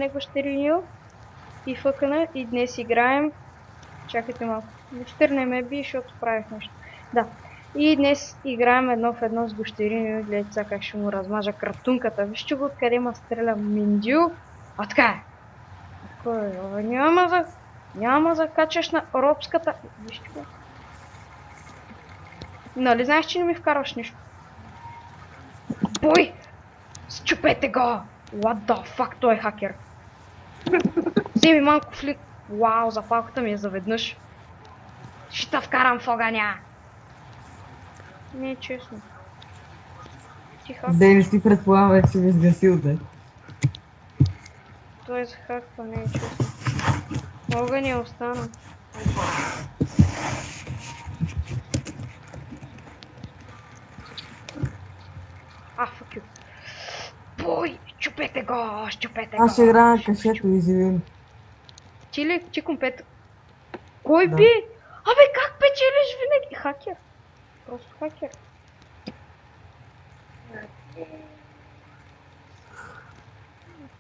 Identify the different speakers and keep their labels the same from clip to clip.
Speaker 1: мене гощеринил и фъкана и днес играем. Чакайте малко. Гощер не ме би, защото правих нещо. Да. И днес играем едно в едно с гощеринил. Гледайте сега как ще му размажа кратунката. Вижте го откъде ма стреля Миндю. А така е. Кой? Няма да качаш на робската. Вижте го. Нали знаеш, че не ми вкарваш нищо? Бой! Счупете го! What the fuck, той е хакер. Вземи малко флик. Вау, запалката ми е заведнъж. Ще те вкарам в огъня. Не е честно. Ти хак.
Speaker 2: Денис, ти предполагам, че ми изгасил, да.
Speaker 1: Той за хаква, не е честно. Огън е остана. Fuck you. Бой! Чупете го! Щупете го!
Speaker 2: Аз ще играя на кашето, извини.
Speaker 1: Ти ли? Ти компет... Кой
Speaker 2: Да.
Speaker 1: би? Абе, как печелиш винаги? Хакер. Просто хакер.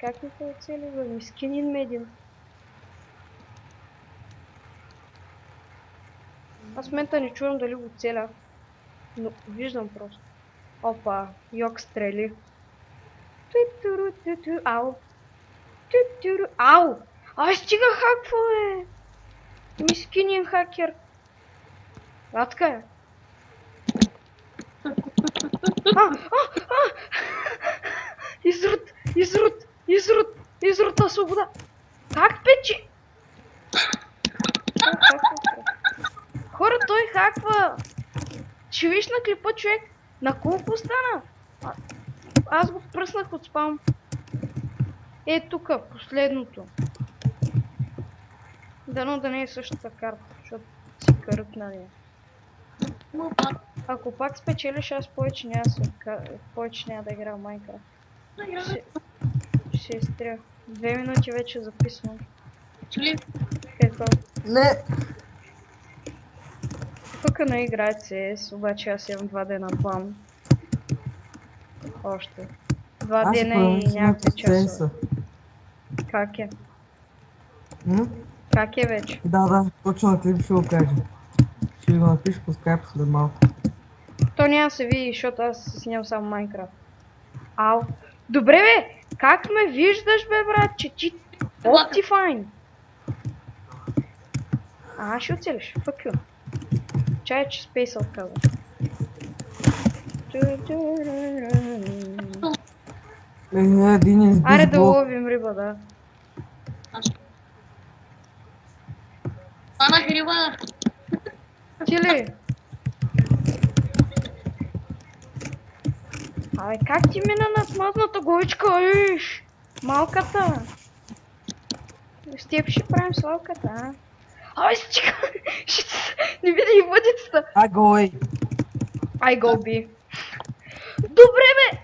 Speaker 1: Как ми се оцели, бе? Мискинин медин. Аз в момента не чувам дали го целя. Но виждам просто. Опа, йок стрели. Ау. Ау! Ай, стига хаква, бе! Мискинин хакер. Така е. Изрут на свобода. Как печи? Хора, той хаква. Ще виж на клипа, човек. На колко стана? Аз го пръснах от спам. Е, тука, последното. Дано да не е същата карта, защото си каръкна нея. Ако пак спечелиш, аз повече няма да играя в Майнкрафт. Ще изтря. 2 минути вече записвам.
Speaker 3: Чули?
Speaker 1: Какво?
Speaker 2: Не!
Speaker 1: Тук не играе CS, обаче аз имам 2 дена бан. Още. 2 дена и някакви часове. Как е? Как е вече?
Speaker 2: Да, точно на клип ще го кажа. Ще го напиша по скайп след малко.
Speaker 1: То няма се види, защото аз си снимам само Майнкрафт. Ау. Добре бе! Как ме виждаш бе, брат, че ти... Optifine! Ще оцелиш. Fuck you. Чай, че спейса отказва.
Speaker 2: Един избиш
Speaker 1: Аре да
Speaker 2: блок.
Speaker 1: ловим риба, да.
Speaker 3: Ана риба!
Speaker 1: Ти ли? Абе, как ти мина на смазната главичка, иш? Малката. С теб ще правим славката, а? Абе, стига! Не видя и въдицата.
Speaker 2: Агой!
Speaker 1: I go B. Добре бе!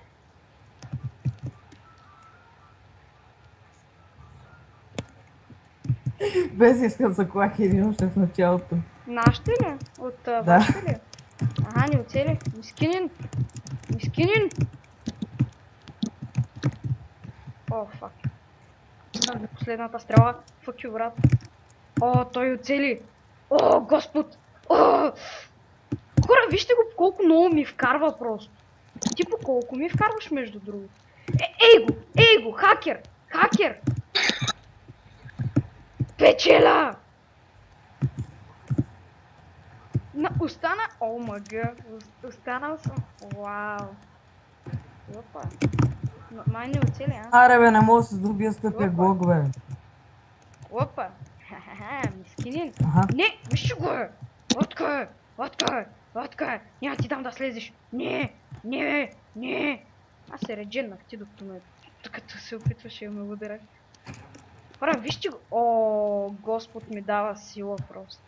Speaker 2: Без искам за клахери още в началото.
Speaker 1: Нашите ли? От вашите ли? Не оцели. Мискинин. О, фак. Последната стрела. Fuck you, брат. Той оцели. О, господ. Хора, вижте го колко много ми вкарва просто. Ти по колко ми вкарваш между другото. Ей го, хакер. Печела! Остана... О, мага. Останал съм. Вау. Опа. Май не оцели, а?
Speaker 2: Аре бе, не мога да се добия скъпия блок, бе.
Speaker 1: Опа. Мискинин. Не, виж го е. Отка. Няма ти дам да слезеш. Не. Аз се редженнах ти докато ме... Докато се опитваше да ме ударя. Хора, вижте го. О, Господ ми дава сила просто.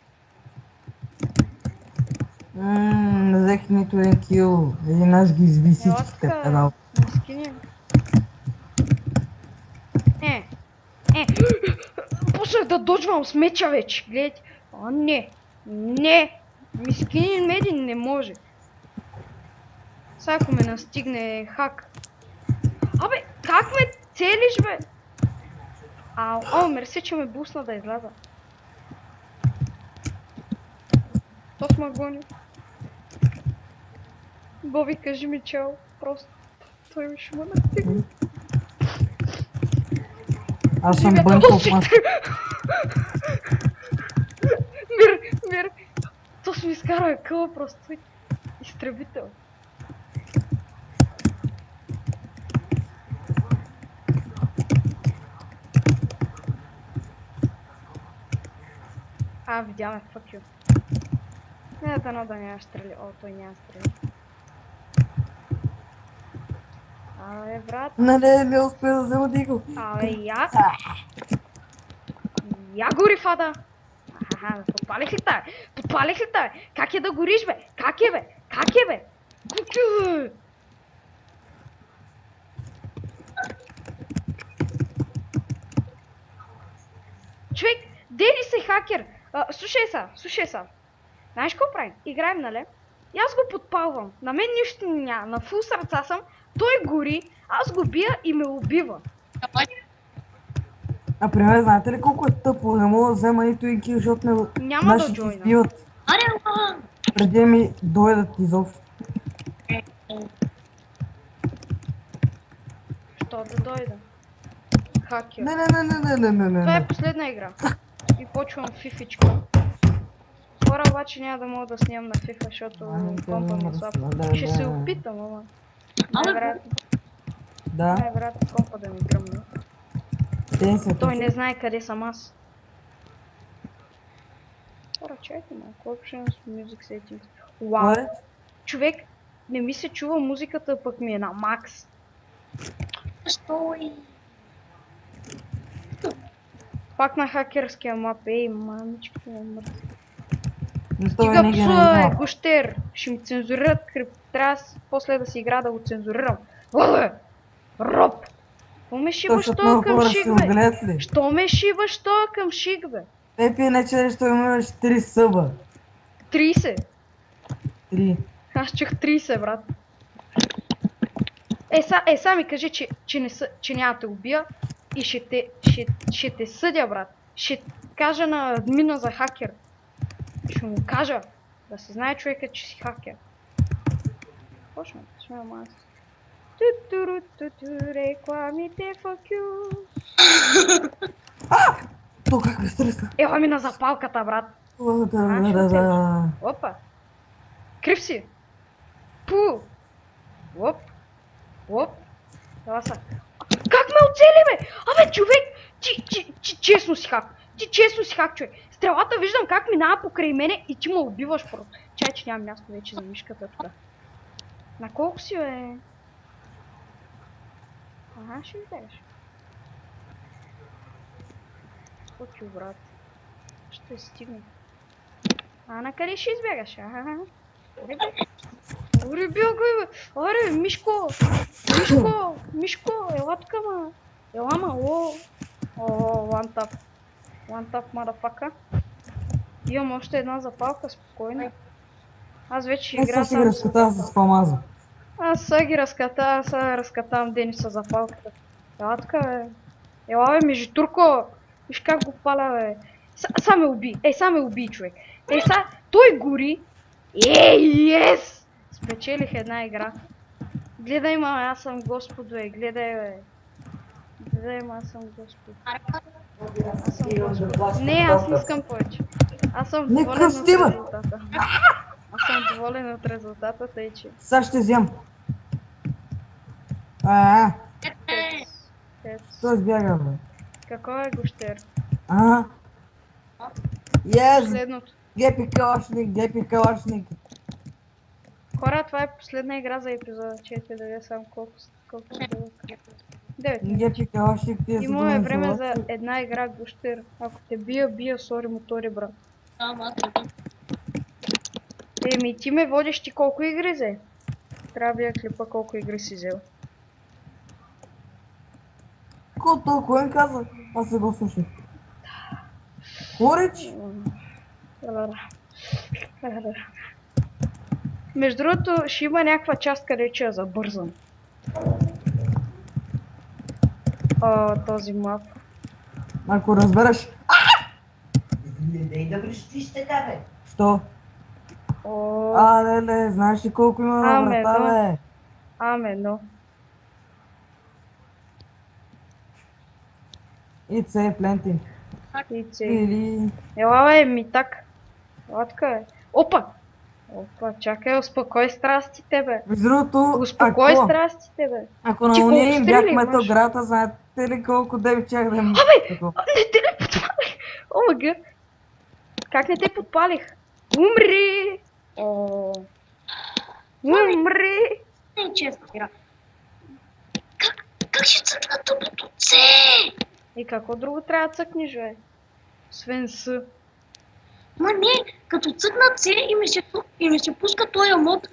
Speaker 2: Не взех нито един кил. Един аз ги изби всичките педал.
Speaker 1: Мискинин. Почнах да доджвам с меча вече. Гледайте. Не. Мискинин медин не може. Сега ако ме настигне хак. Абе, как ме целиш, бе? О, мерси, че ме бусна да изляза. То сме гони. Боби, кажи ми чао. Просто той ми ще ме настигне.
Speaker 2: Аз съм
Speaker 1: Живя.
Speaker 2: Бънко
Speaker 1: О,
Speaker 2: в маска.
Speaker 1: Мир. То си ми изкара къла просто. Изтребител. Видяме, fuck you. Не, дано да няма стрели. О, той няма стрели. Брат.
Speaker 2: Не успя да взема диго.
Speaker 1: Я. Я гори, фада. Подпалих ли тая? Подпалих ли тая? Как е да гориш, бе? Как е, бе? Как е, бе? Човек, дели се хакер. Слушай са. Знаеш какво правим? Играем, нали? И аз го подпалвам. На мен нищо няма. На фул сърца съм. Той гори, аз го бия и ме убива.
Speaker 2: Например, знаете ли колко е тъпо? Не мога да взема нито един кил, защото
Speaker 1: Няма да джойна.
Speaker 2: спиват. Преди ми дойдат изобщо.
Speaker 1: Що да дойда? Хакер.
Speaker 2: Не.
Speaker 1: Това е последна игра. И почвам фифичка. Скоро обаче няма да мога да снимам на FIFA, защото компа ми е слаб. Ще се опитам, ама. Най-вероятно.
Speaker 2: Да.
Speaker 1: Най-вероятно компа да ми гръмне. Той не знае къде съм аз. Хора, чакайте малко. Options, Music Settings. Вау! Човек, не ми се чува музиката, пък ми е на макс.
Speaker 3: Стой!
Speaker 1: Пак на хакерския мап. Ей, мамичката ме мъртва.
Speaker 2: Стига
Speaker 1: псува, гущер! Ще ми цензурират крип. Трябва после да си игра да го цензурирам. Оле! Роб! Що ме шибаш тоя към шик, бе? Що ме шибаш тоя към шик, бе?
Speaker 2: Пепи, не че нещо имаш 3 съба.
Speaker 1: 30.
Speaker 2: 3.
Speaker 1: Аз чух 30, брат. Са ми кажи, че няма те убия и ще те съдя, брат. Ще кажа на админа за хакер. Ще му кажа, да се знае човека, че си хакер. Почна, смеям аз. Рекламите, fuck you.
Speaker 2: То как ме стреса?
Speaker 1: Ела ми на запалката, брат. Опа. Крив си. Пу. Оп. Това са. Как ме оцели, бе? Абе, човек! Честно си хак. Ти честно си хак, човек. Стрелата виждам как минава покрай мене и ти ме убиваш просто. Чай, че нямам място вече за мишката тук. На колко си, бе? Ще избереш. Окей, брат. Ще стигне. На къде ще избягаш? Оре, бил го, бе! Оре, Мишко! Мишко! Ела тук, ма! Ела, ма! One tap, motherfucker. Имам още една запалка, спокойно. Аз вече игра
Speaker 2: сам. Аз разкатавам с фамаза.
Speaker 1: Аз ги разкатавам Денис с запалката. Ела тук, бе! Ела, бе, Межитурко! Виж как го паля, бе! Са ме уби, човек! Той гори! Ес! Спечелих една игра. Гледай, ма, аз съм Господ, бе, гледай, бе. Гледай, ма, аз съм Господ. Не, аз не искам повече. Аз съм доволен от резултата. Аз съм доволен от резултата, тъй че...
Speaker 2: Сега ще взем. Той сбяга, бе.
Speaker 1: Какво е гущер? Последното.
Speaker 2: Гепи калашник.
Speaker 1: Хора, това е последна игра за епизода. Чете да видя само колко се дълъг. 9.
Speaker 2: Гепи калашник ти е за
Speaker 1: Има време за една игра, гущер. Ако те бия, сори мотори, брат. Еми, ти ме водиш, ти колко игри взе? Трябва да я клипа колко игри си взел.
Speaker 2: Колко толкова им каза? Аз се го слушах. Хорич?
Speaker 1: Между другото, ще има някаква част, къде че я забързам. Този мап.
Speaker 2: Ако разбереш.
Speaker 3: Не дай да връщиш така, бе.
Speaker 2: Що?
Speaker 1: О,
Speaker 2: Леле, знаеш ли колко има на
Speaker 1: Аме,
Speaker 2: врата,
Speaker 1: но.
Speaker 2: бе?
Speaker 1: Амено.
Speaker 2: It's a plenty.
Speaker 1: Ице.
Speaker 2: Или...
Speaker 1: Ела бе, митак. Ела така бе. Опа! Опа, чакай, успокой страстите бе.
Speaker 2: Между другото,
Speaker 1: Успокой страстите бе.
Speaker 2: ако на
Speaker 1: Ти
Speaker 2: уния
Speaker 1: колко
Speaker 2: им
Speaker 1: стрели
Speaker 2: бяхме
Speaker 1: имаш?
Speaker 2: то грата, знаете ли колко деби чак да им... Такова.
Speaker 1: Не те ли подпалих? О, мага. Как не те подпалих? Умри! О. Умри!
Speaker 4: Не е честна игра. Как ще цъкна тъпото С?
Speaker 1: И какво друго трябва да цъкнеш, бе? Освен С.
Speaker 4: Ма не, като цъкна С и ми се пуска този мод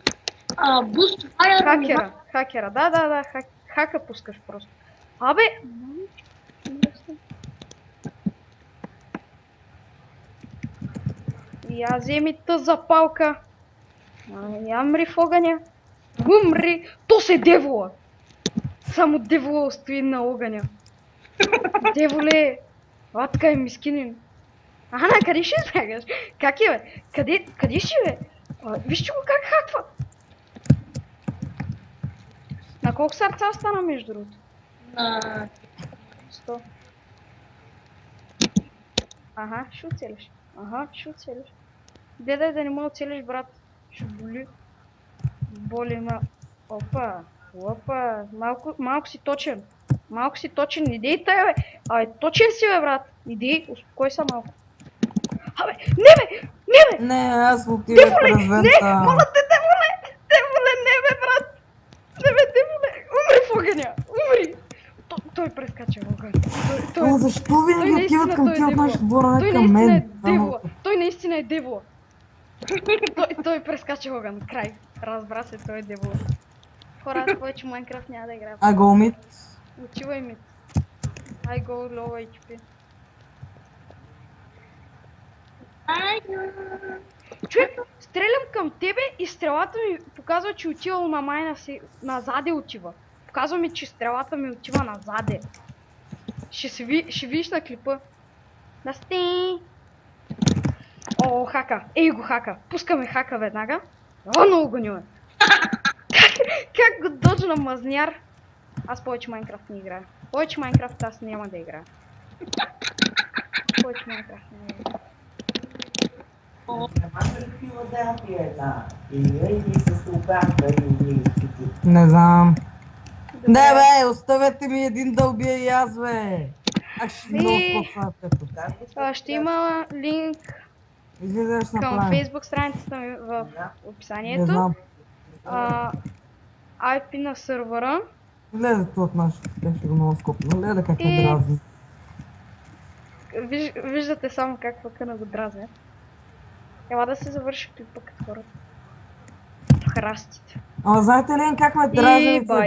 Speaker 4: Boost Fire.
Speaker 1: Хакера. Хакера. Да. Хака пускаш просто. Абе! Я вземи тъ запалка. Я мри в огъня. Умри! То се девола! Само девола стои на огъня. Деволе! А, така е мискинин. Ана, къде ще избягаш? Как е, бе? Къде ще, бе? Вижте го как хаква! На колко сърца стана между другото?
Speaker 4: На
Speaker 1: 100. Ага, ще оцелиш. Гледай да не мога оцелиш, брат. Ще боли. Боли ма. Опа. Малко си точен. Иди тая, бе. Точен си, бе, брат. Иди, успокой се малко. Не, бе.
Speaker 2: Не, аз отивах през вента.
Speaker 1: Моля те, Демоле, не, бе, брат. Не, бе, Демоле. Умри в огъня. Умри. Той прескача огъня.
Speaker 2: О, защо винаги отиват към тия от нашите двора, не към мен?
Speaker 1: Той наистина е девола. Той прескача огън. Край. Разбра се, той е девола. Хора, аз повече Майнкрафт няма да играя.
Speaker 2: I go mid.
Speaker 1: Отивай ми. I go low HP. Човек, стрелям към тебе и стрелата ми показва, че отивал на майна си. Назаде отива. Показва ми, че стрелата ми отива назаде. Ще видиш на клипа. Насти! О, хака! Ей го хака! Пускаме хака веднага. О, много го нюе! Как го доджна мазняр? Аз повече Майнкрафт не играя. Повече Майнкрафт аз няма да играя. Повече Майнкрафт не играя.
Speaker 3: Нямаше ли Филаделфия една? Или с Луганка, или...
Speaker 2: Не знам.
Speaker 1: Добре.
Speaker 2: Не, бе, оставете ми един да убия и аз, бе. Аз ще много спокойно.
Speaker 1: Ще има линк
Speaker 2: Излизаш
Speaker 1: към
Speaker 2: направо.
Speaker 1: Facebook страницата ми в
Speaker 2: Не
Speaker 1: описанието.
Speaker 2: знам.
Speaker 1: IP на сървъра.
Speaker 2: Гледай от нашите, те ще го много скопно. Гледай как ме
Speaker 1: И-
Speaker 2: дразни.
Speaker 1: Виждате само как фъкъна го дразнят. Ела да се завърши клипа като хората. В храстите.
Speaker 2: Ама знаете ли как ме
Speaker 1: И
Speaker 2: дразни?
Speaker 1: бай.